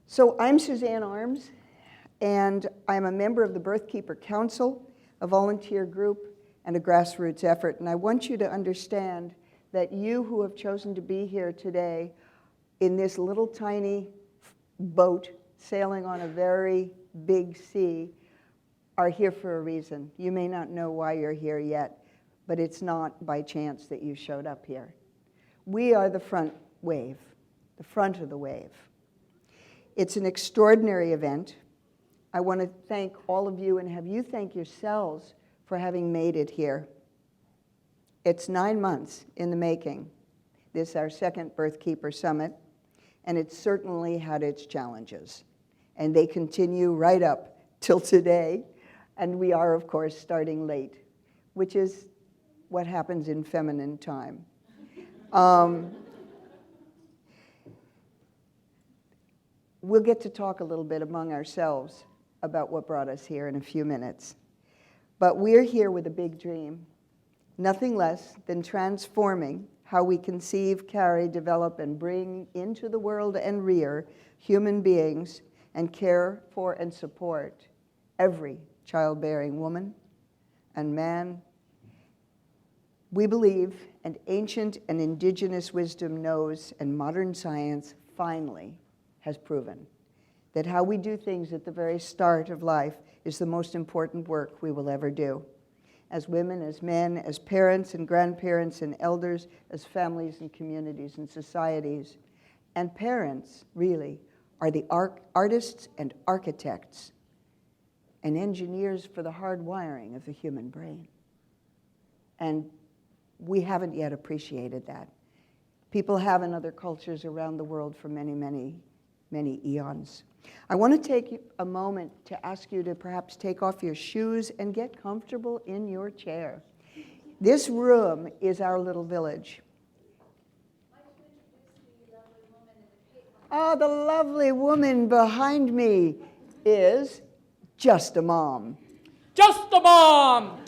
So I'm Suzanne Arms, and I'm a member of the Birthkeeper Council, a volunteer group, and a grassroots effort. And I want you to understand that you who have chosen to be here today in this little tiny boat sailing on a very big sea are here for a reason. You may not know why you're here yet, but it's not by chance that you showed up here. We are the front wave, the front of the wave. It's an extraordinary event. I want to thank all of you and have you thank yourselves for having made it here. It's 9 months in the making. This is our second Birthkeeper Summit, and it's certainly had its challenges. And they continue right up till today. And we are, of course, starting late, which is what happens in feminine time. We'll get to talk a little bit among ourselves about what brought us here in a few minutes. But we're here with a big dream, nothing less than transforming how we conceive, carry, develop, and bring into the world and rear human beings and care for and support every childbearing woman and man. We believe, and ancient and indigenous wisdom knows, and modern science finally has proven, that how we do things at the very start of life is the most important work we will ever do. As women, as men, as parents and grandparents and elders, as families and communities and societies. And parents, really, are the artists and architects and engineers for the hard wiring of the human brain. And we haven't yet appreciated that. People have in other cultures around the world for many, many eons. I want to take a moment to ask you to perhaps take off your shoes and get comfortable in your chair. This room is our little village. Oh, the lovely woman behind me is just a mom. Just a mom!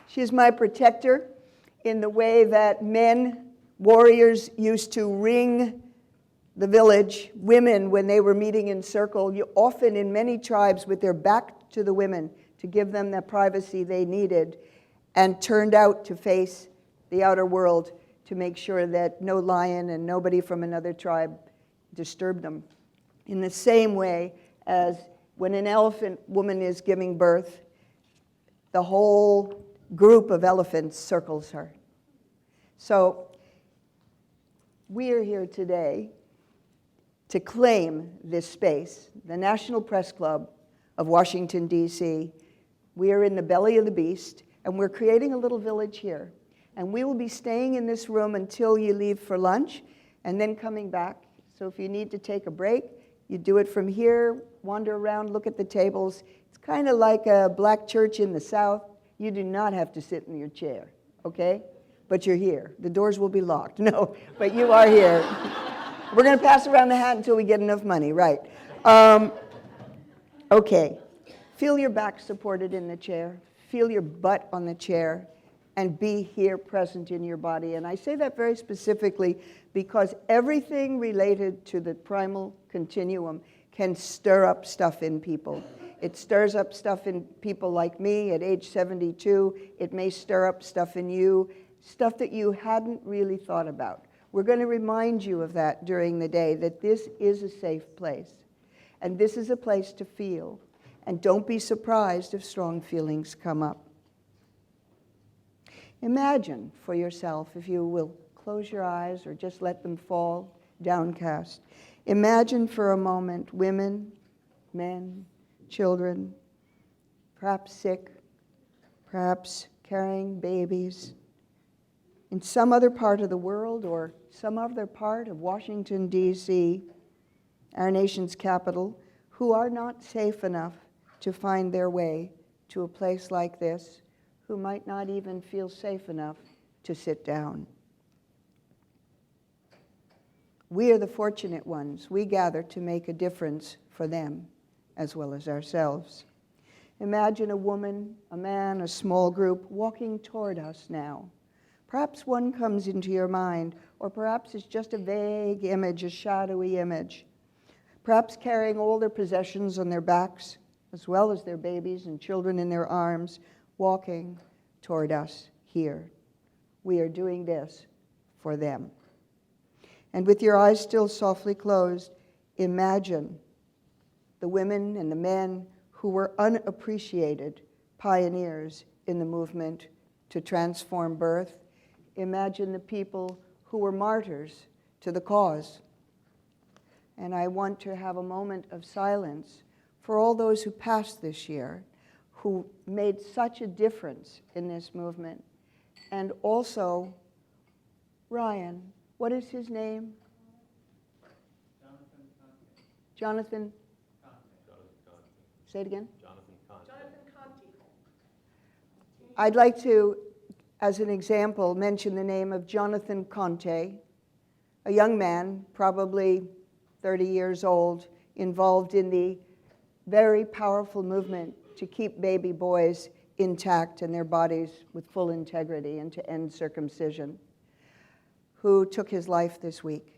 She's my protector in the way that men, warriors, used to ring the village, women, when they were meeting in circle, often in many tribes with their back to the women to give them the privacy they needed, and turned out to face the outer world to make sure that no lion and nobody from another tribe disturbed them. In the same way as when an elephant woman is giving birth, the whole group of elephants circles her. So we are here today to claim this space, the National Press Club of Washington, D.C. We are in the belly of the beast, and we're creating a little village here. And we will be staying in this room until you leave for lunch, and then coming back. So if you need to take a break, you do it from here, wander around, look at the tables. It's kind of like a black church in the South. You do not have to sit in your chair, okay? But you're here. The doors will be locked. No, but you are here. We're going to pass around the hat until we get enough money, right? Okay. Feel your back supported in the chair. Feel your butt on the chair. And be here present in your body. And I say that very specifically because everything related to the primal continuum can stir up stuff in people. It stirs up stuff in people like me at age 72. It may stir up stuff in you, stuff that you hadn't really thought about. We're going to remind you of that during the day, that this is a safe place. And this is a place to feel. And don't be surprised if strong feelings come up. Imagine for yourself, if you will close your eyes or just let them fall downcast. Imagine for a moment women, men, children, perhaps sick, perhaps carrying babies, in some other part of the world or some other part of Washington, D.C., our nation's capital, who are not safe enough to find their way to a place like this, who might not even feel safe enough to sit down. We are the fortunate ones. We gather to make a difference for them as well as ourselves. Imagine a woman, a man, a small group walking toward us now, Perhaps one comes into your mind, or perhaps it's just a vague image, a shadowy image. Perhaps carrying all their possessions on their backs, as well as their babies and children in their arms, walking toward us here. We are doing this for them. And with your eyes still softly closed, imagine the women and the men who were unappreciated pioneers in the movement to transform birth. Imagine the people who were martyrs to the cause. And I want to have a moment of silence for all those who passed this year, who made such a difference in this movement. And also, Ryan, what is his name? Jonathan? Say it again? I'd like to, as an example, mention the name of Jonathan Conte, a young man, probably 30 years old, involved in the very powerful movement to keep baby boys intact and their bodies with full integrity and to end circumcision, who took his life this week,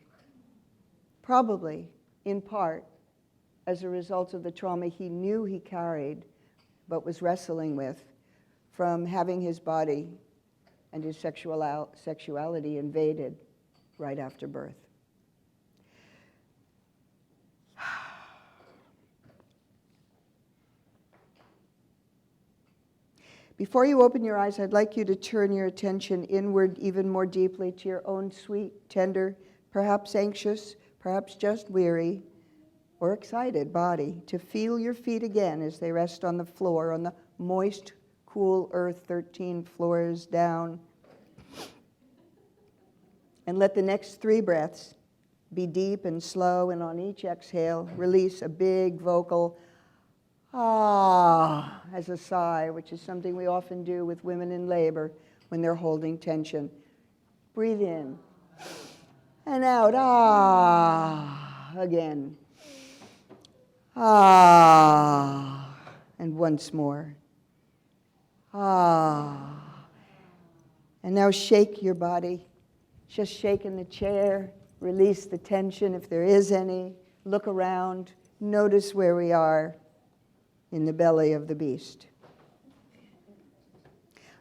probably in part as a result of the trauma he knew he carried but was wrestling with from having his body and his sexuality invaded right after birth. Before you open your eyes, I'd like you to turn your attention inward even more deeply to your own sweet, tender, perhaps anxious, perhaps just weary or excited body, to feel your feet again as they rest on the floor, on the moist, cool earth 13 floors down. And let the next 3 breaths be deep and slow, and on each exhale, release a big vocal ah as a sigh, which is something we often do with women in labor when they're holding tension. Breathe in and out, ah, again. Ah, and once more. Ah. And now shake your body. Just shake in the chair. Release the tension if there is any. Look around. Notice where we are in the belly of the beast.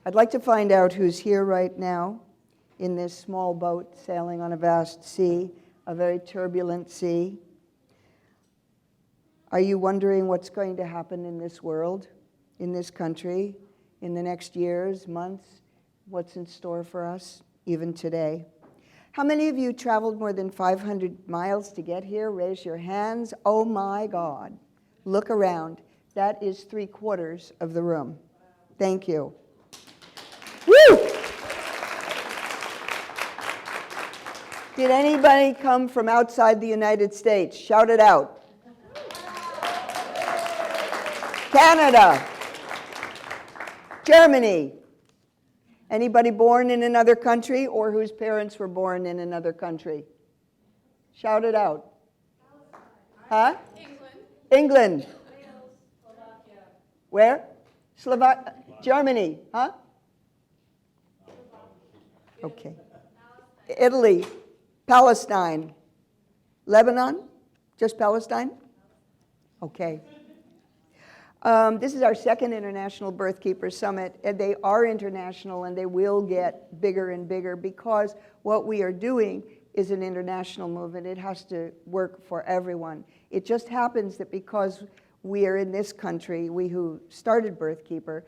I'd like to find out who's here right now in this small boat sailing on a vast sea, a very turbulent sea. Are you wondering what's going to happen in this world, in this country, in the next years, months? What's in store for us, even today? How many of you traveled more than 500 miles to get here? Raise your hands. Oh my God. Look around. That is 3/4 of the room. Thank you. Woo! Did anybody come from outside the United States? Shout it out. Canada, Germany. Anybody born in another country or whose parents were born in another country? Shout it out. Huh? England. Slovakia. Where? Germany. Huh? Okay. Italy. Palestine. Lebanon? Just Palestine? Okay. This is our second International Birthkeeper Summit, and they are international, and they will get bigger and bigger because what we are doing is an international movement. It has to work for everyone. It just happens that because we are in this country, we who started Birthkeeper,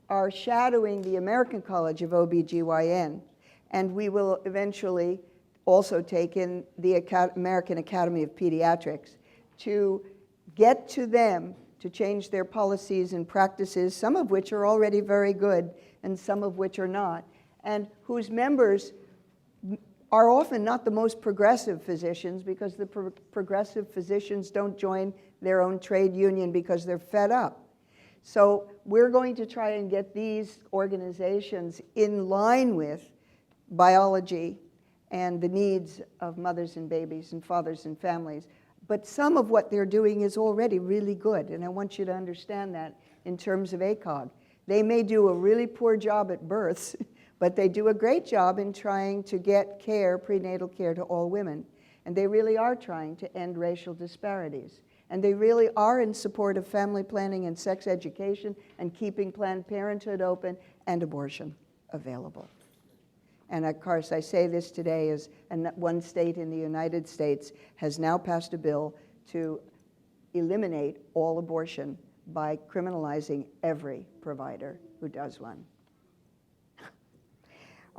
are shadowing the American College of OBGYN, and we will eventually also take in the American Academy of Pediatrics to get to them to change their policies and practices, some of which are already very good and some of which are not, and whose members are often not the most progressive physicians because the progressive physicians don't join their own trade union because they're fed up. So we're going to try and get these organizations in line with biology and the needs of mothers and babies and fathers and families. But some of what they're doing is already really good, and I want you to understand that in terms of ACOG. They may do a really poor job at births, But they do a great job in trying to get care, prenatal care, to all women. And they really are trying to end racial disparities. And they really are in support of family planning and sex education and keeping Planned Parenthood open and abortion available. And of course, I say this today as one state in the United States has now passed a bill to eliminate all abortion by criminalizing every provider who does one.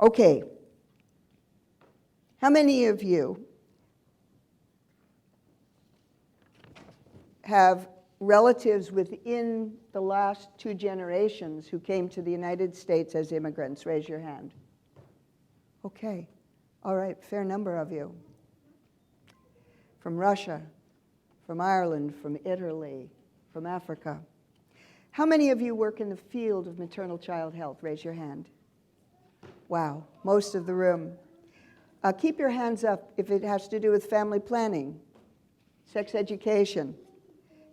Okay. How many of you have relatives within the last 2 generations who came to the United States as immigrants? Raise your hand. Okay. All right, fair number of you. From Russia, from Ireland, from Italy, from Africa. How many of you work in the field of maternal child health? Raise your hand. Wow, most of the room. Keep your hands up if it has to do with family planning, sex education,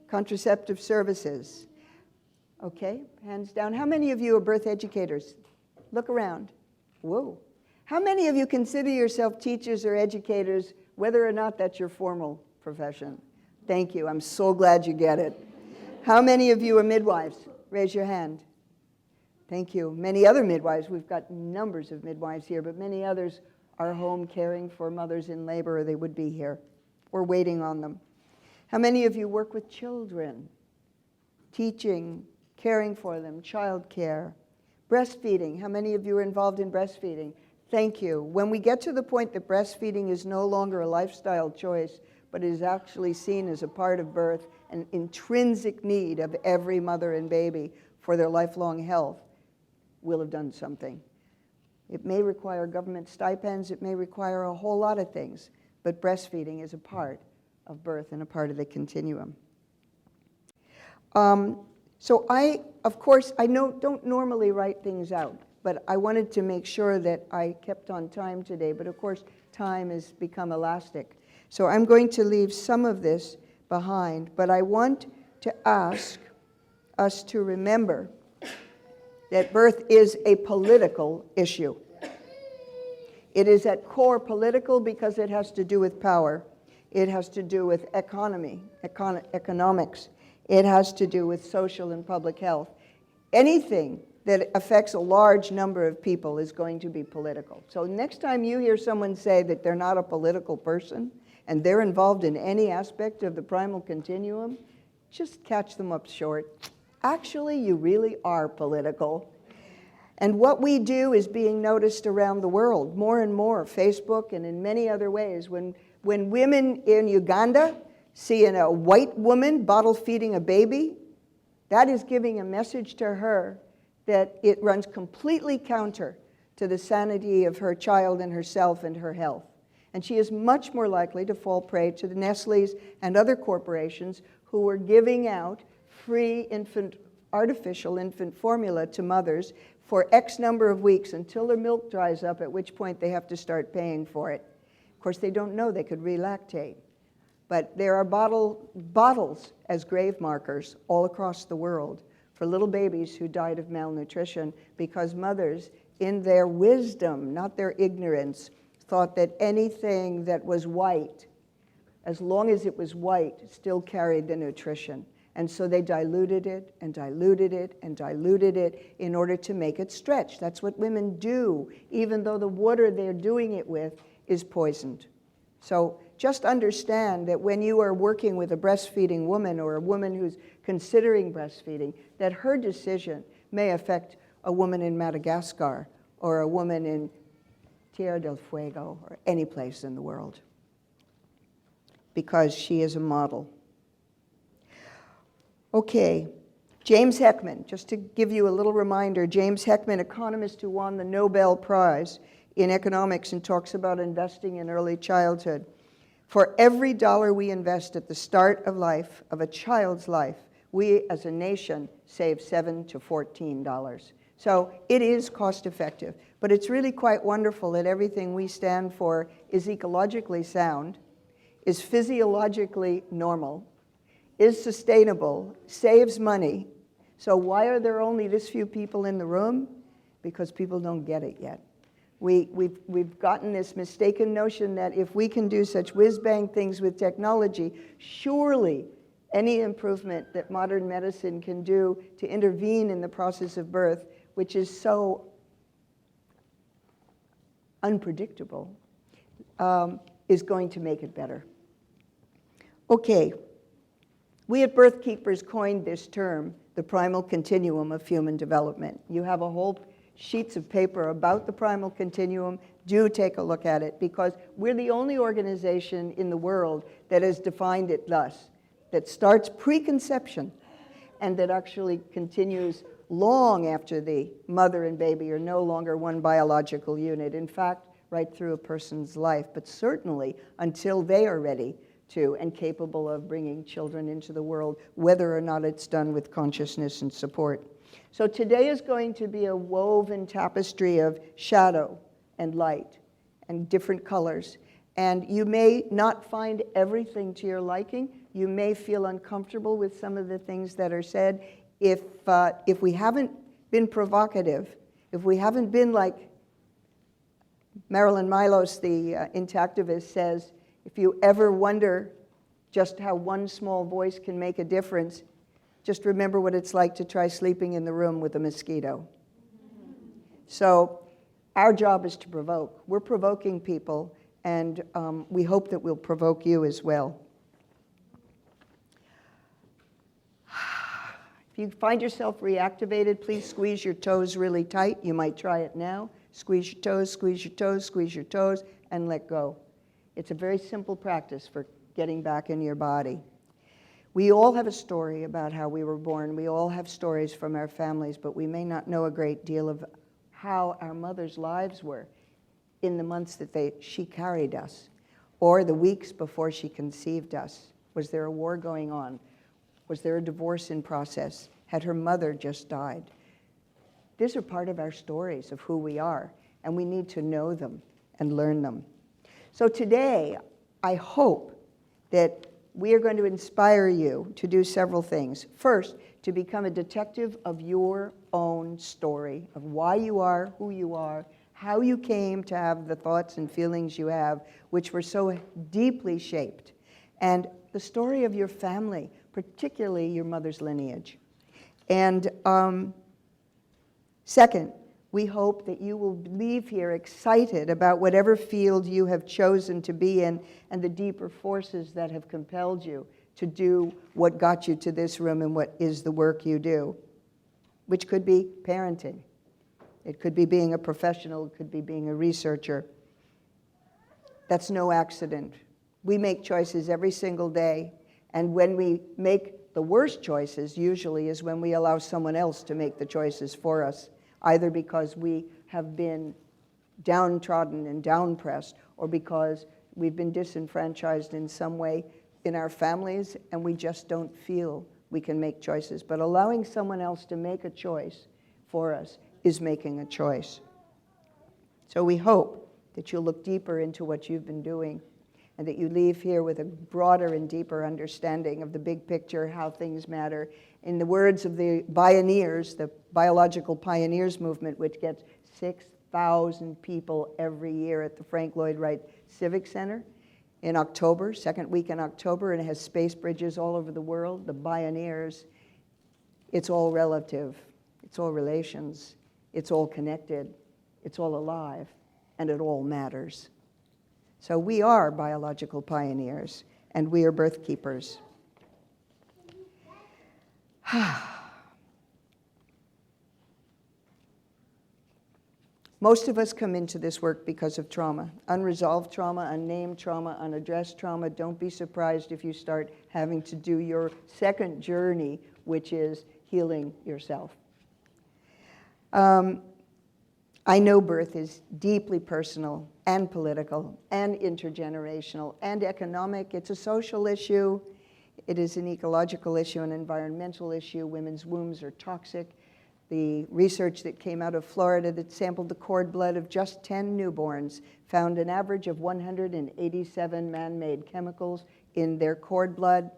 contraceptive services. Okay, hands down. How many of you are birth educators? Look around. Whoa. How many of you consider yourself teachers or educators, whether or not that's your formal profession? Thank you. I'm so glad you get it. How many of you are midwives? Raise your hand. Thank you. Many other midwives. We've got numbers of midwives here, but many others are home caring for mothers in labor, or they would be here. We're waiting on them. How many of you work with children? Teaching, caring for them, child care, breastfeeding. How many of you are involved in breastfeeding? Thank you. When we get to the point that breastfeeding is no longer a lifestyle choice, but is actually seen as a part of birth, an intrinsic need of every mother and baby for their lifelong health, we'll have done something. It may require government stipends, it may require a whole lot of things, but breastfeeding is a part of birth and a part of the continuum. So of course, I don't normally write things out, but I wanted to make sure that I kept on time today, but of course, time has become elastic. So I'm going to leave some of this behind, but I want to ask us to remember that birth is a political issue. It is at core political because it has to do with power. It has to do with economics. It has to do with social and public health. Anything that affects a large number of people is going to be political. So next time you hear someone say that they're not a political person and they're involved in any aspect of the primal continuum, just catch them up short. Actually, you really are political. And what we do is being noticed around the world, more and more, Facebook and in many other ways. When women in Uganda see a white woman bottle feeding a baby, that is giving a message to her that it runs completely counter to the sanity of her child and herself and her health. And she is much more likely to fall prey to the Nestle's and other corporations who are giving out free artificial infant formula to mothers for X number of weeks until their milk dries up, at which point they have to start paying for it. Of course, they don't know they could relactate. But there are bottles as grave markers all across the world for little babies who died of malnutrition because mothers, in their wisdom, not their ignorance, thought that anything that was white, as long as it was white, still carried the nutrition. And so they diluted it and diluted it and diluted it in order to make it stretch. That's what women do, even though the water they're doing it with is poisoned. So just understand that when you are working with a breastfeeding woman or a woman who's considering breastfeeding, that her decision may affect a woman in Madagascar or a woman in Tierra del Fuego or any place in the world, because she is a model. Okay, James Heckman, just to give you a little reminder, James Heckman, economist who won the Nobel Prize in economics and talks about investing in early childhood. For every dollar we invest at the start of life, of a child's life, we as a nation save $7 to $14. So it is cost effective, but it's really quite wonderful that everything we stand for is ecologically sound, is physiologically normal, is sustainable, saves money. So why are there only this few people in the room? because people don't get it yet. We've gotten this mistaken notion that if we can do such whiz-bang things with technology, surely any improvement that modern medicine can do to intervene in the process of birth, which is so unpredictable, is going to make it better. Okay, we at Birthkeepers coined this term, the primal continuum of human development. You have a whole sheets of paper about the primal continuum. Do take a look at it, because we're the only organization in the world that has defined it thus, that starts preconception and that actually continues long after the mother and baby are no longer one biological unit. In fact, right through a person's life, but certainly until they are ready to and capable of bringing children into the world, whether or not it's done with consciousness and support. So today is going to be a woven tapestry of shadow and light and different colors. And you may not find everything to your liking. You may feel uncomfortable with some of the things that are said. If we haven't been provocative, if we haven't been like Marilyn Milos, the intactivist, says, if you ever wonder just how one small voice can make a difference, just remember what it's like to try sleeping in the room with a mosquito. So our job is to provoke. We're provoking people, and we hope that we'll provoke you as well. If you find yourself reactivated, please squeeze your toes really tight. You might try it now. Squeeze your toes, squeeze your toes, squeeze your toes, and let go. It's a very simple practice for getting back in your body. We all have a story about how we were born. We all have stories from our families, but we may not know a great deal of how our mother's lives were in the months that she carried us, or the weeks before she conceived us. Was there a war going on? Was there a divorce in process? Had her mother just died? These are part of our stories of who we are, and we need to know them and learn them. So today, I hope that we are going to inspire you to do several things. First, to become a detective of your own story, of why you are, who you are, how you came to have the thoughts and feelings you have, which were so deeply shaped, and the story of your family, particularly your mother's lineage. And second, we hope that you will leave here excited about whatever field you have chosen to be in and the deeper forces that have compelled you to do what got you to this room and what is the work you do, which could be parenting. It could be being a professional. It could be being a researcher. That's no accident. We make choices every single day, and when we make the worst choices, usually is when we allow someone else to make the choices for us, either because we have been downtrodden and downpressed, or because we've been disenfranchised in some way in our families, and we just don't feel we can make choices. But allowing someone else to make a choice for us is making a choice. So we hope that you'll look deeper into what you've been doing, and that you leave here with a broader and deeper understanding of the big picture, how things matter. In the words of the pioneers, the biological pioneers movement, which gets 6,000 people every year at the Frank Lloyd Wright Civic Center in October, second week in October, and it has space bridges all over the world. The pioneers, it's all relative, it's all relations, it's all connected, it's all alive, and it all matters. So we are biological pioneers, and we are birth keepers. Most of us come into this work because of trauma, unresolved trauma, unnamed trauma, unaddressed trauma. Don't be surprised if you start having to do your second journey, which is healing yourself. I know birth is deeply personal and political and intergenerational and economic. It's a social issue. It is an ecological issue, an environmental issue. Women's wombs are toxic. The research that came out of Florida that sampled the cord blood of just 10 newborns found an average of 187 man-made chemicals in their cord blood.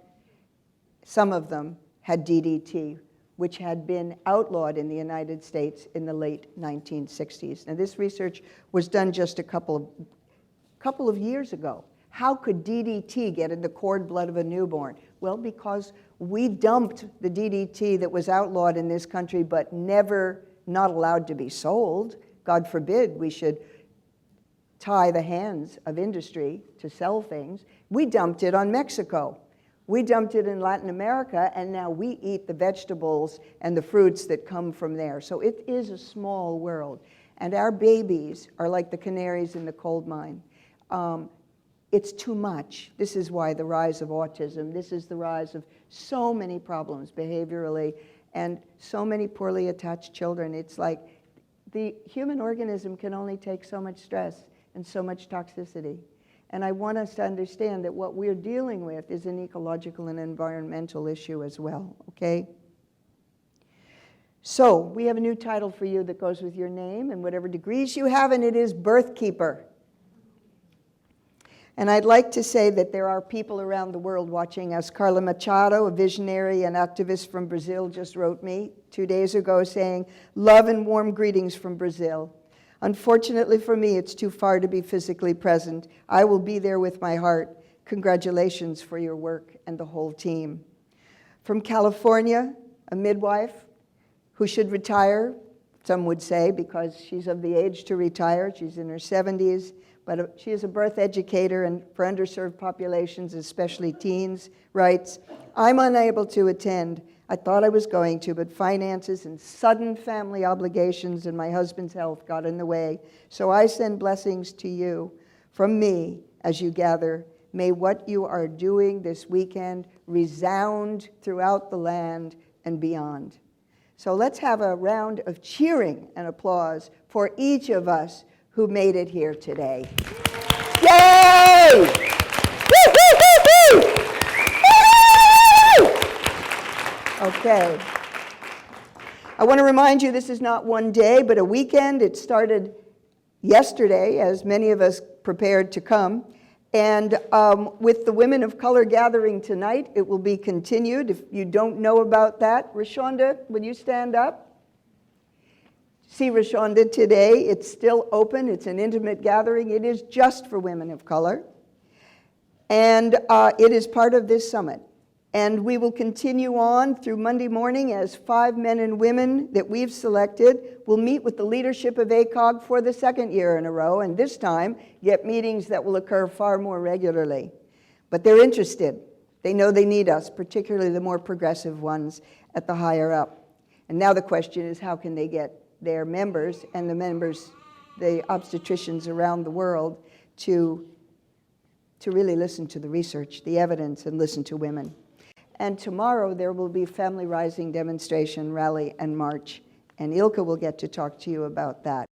Some of them had DDT, which had been outlawed in the United States in the late 1960s. Now, this research was done just a couple of years ago. How could DDT get in the cord blood of a newborn? Well, because we dumped the DDT that was outlawed in this country but never not allowed to be sold. God forbid we should tie the hands of industry to sell things. We dumped it on Mexico. We dumped it in Latin America, and now we eat the vegetables and the fruits that come from there. So it is a small world. And our babies are like the canaries in the coal mine. It's too much. This is why the rise of autism, this is the rise of so many problems behaviorally, and so many poorly attached children. It's like the human organism can only take so much stress and so much toxicity. And I want us to understand that what we're dealing with is an ecological and environmental issue as well, okay? So we have a new title for you that goes with your name and whatever degrees you have, and it is Birthkeeper. And I'd like to say that there are people around the world watching us. Carla Machado, a visionary and activist from Brazil, just wrote me 2 days ago saying, "Love and warm greetings from Brazil. Unfortunately for me, it's too far to be physically present. I will be there with my heart. Congratulations for your work and the whole team." From California, a midwife who should retire, some would say, because she's of the age to retire. She's in her 70s, but she is a birth educator and for underserved populations, especially teens, writes, "I'm unable to attend. I thought I was going to, but finances and sudden family obligations and my husband's health got in the way. So I send blessings to you from me as you gather. May what you are doing this weekend resound throughout the land and beyond." So let's have a round of cheering and applause for each of us who made it here today. Yay! Woo, woo, woo, woo! Okay. I want to remind you this is not one day, but a weekend. It started yesterday, as many of us prepared to come. And with the Women of Color gathering tonight, it will be continued. If you don't know about that, Rashonda, would you stand up? See Rashonda today. It's still open. It's an intimate gathering. It is just for women of color. And it is part of this summit. And we will continue on through Monday morning as 5 men and women that we've selected will meet with the leadership of ACOG for the second year in a row, and this time get meetings that will occur far more regularly. But they're interested. They know they need us, particularly the more progressive ones at the higher up. And now the question is, how can they get their members and the members, the obstetricians around the world, to really listen to the research, the evidence, and listen to women. And tomorrow there will be Family Rising demonstration, rally, and march. And Ilka will get to talk to you about that.